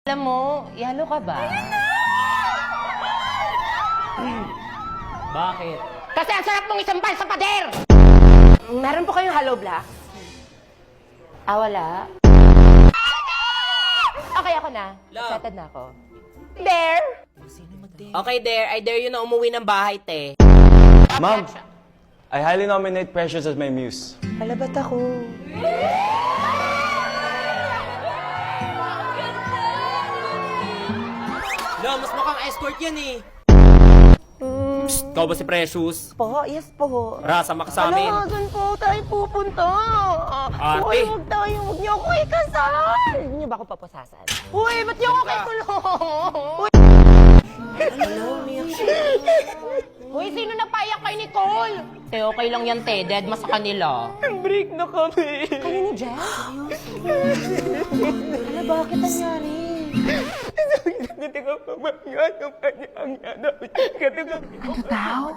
Alam mo, yalo ka ba? Bakit? Kasi ang sarap mong isambal sa pader! Meron po kayong hollow block? Wala. Okay, ako na. Love. Excited na ako. There! Okay, Dare. I dare you na umuwi ng bahay, te. Ma'am, I highly nominate Precious as my muse. Alabat ako. Lo, mas mukhang escort yan eh. Psst, ikaw ba si Precious? Po, yes po. Rasa ka sa amin. Saan po tayo pupunta? Ate. Uy, huwag niyo ako ikasal! Hindi niyo ba ako papasasan? Uy, ba't niyo ako kay kulong? Uy, sino napaiyak kay Nicole? Te, okay lang yan, te. Dead ma sa kanila. Break na kami. Kayo ni Jen? Ano, bakit nangyari? Ano daw?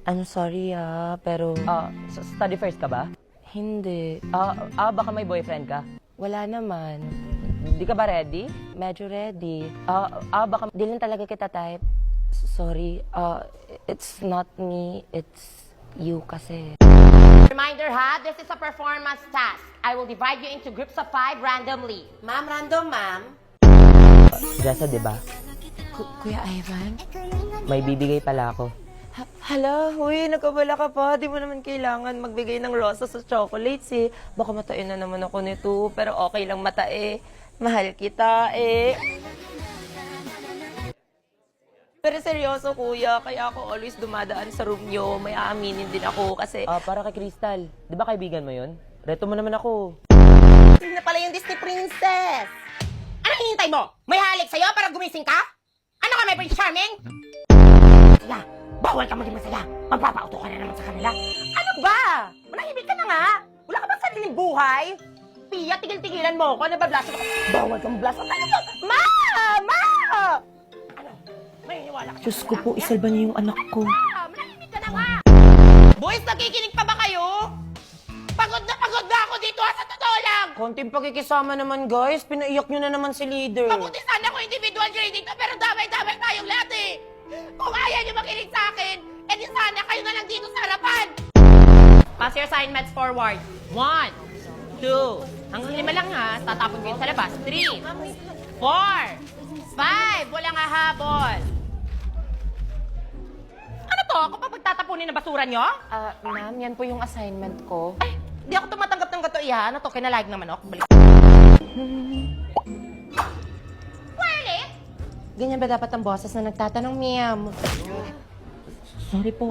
I'm sorry pero... study first ka ba? Hindi. Baka may boyfriend ka? Wala naman. Di ka ba ready? Medyo ready. Baka di lang talaga kita type. Sorry. It's not me. It's you kasi. Reminder this is a performance task. I will divide you into groups of 5 randomly. Ma'am, random, ma'am. Jessa, di ba? Kuya Ivan? May bibigay pala ako. Hala, huy, nagkabala ka pa. Di mo naman kailangan magbigay ng rosas sa chocolates eh. Baka matain na naman ako nito, pero okay lang matae. Mahal kita eh. Pero seryoso, kuya, kaya ako always dumadaan sa room nyo. May aaminin din ako kasi... para kay Crystal. Di ba kaibigan mo yun? Reto mo naman ako. Sino na pala yung Disney Princess? Anong hinihintay mo? May halik sa'yo para gumising ka? Ano ka, may Prince Charming? Masaya. Bawal ka maging masaya. Magpapauto ka na naman sa kanila. Ano ba? Manahimik ka na nga. Wala ka bang sariling buhay? Pia, tigil-tigilan mo ako. Nabablaso ka. Bawal kang blaso. Ano to? Ma! Ma! Ano? Maniniwala ka. Diyos ko po, isalba niyo yung anak ko. Manahimik ka na nga. Boys, nakikinig pa ba kayo? Pagod na ako dito sa totoo lang. Konting pagkikisama naman, guys. Pinaiyak nyo na naman si leader. Mabuti sana kung individual grading to, pero damay-damay tayong lahat eh. Kung ayaw niyo makinig sa akin, edi sana kayo na lang dito sa harapan. Pass your assignments forward. 1, 2, hanggang 5 lang ha. Tatapon ko yun sa labas. 3, 4, 5, walang hahabol. Ano to? Ako pa pagtatapunin na basura nyo? Ma'am, yan po yung assignment ko. Ay, di ako tumatanggap ng gato iya. Ano to? Kinalag naman ako. Balik. Really? Ganyan ba dapat ang boses na nagtatanong, ma'am? Sorry po.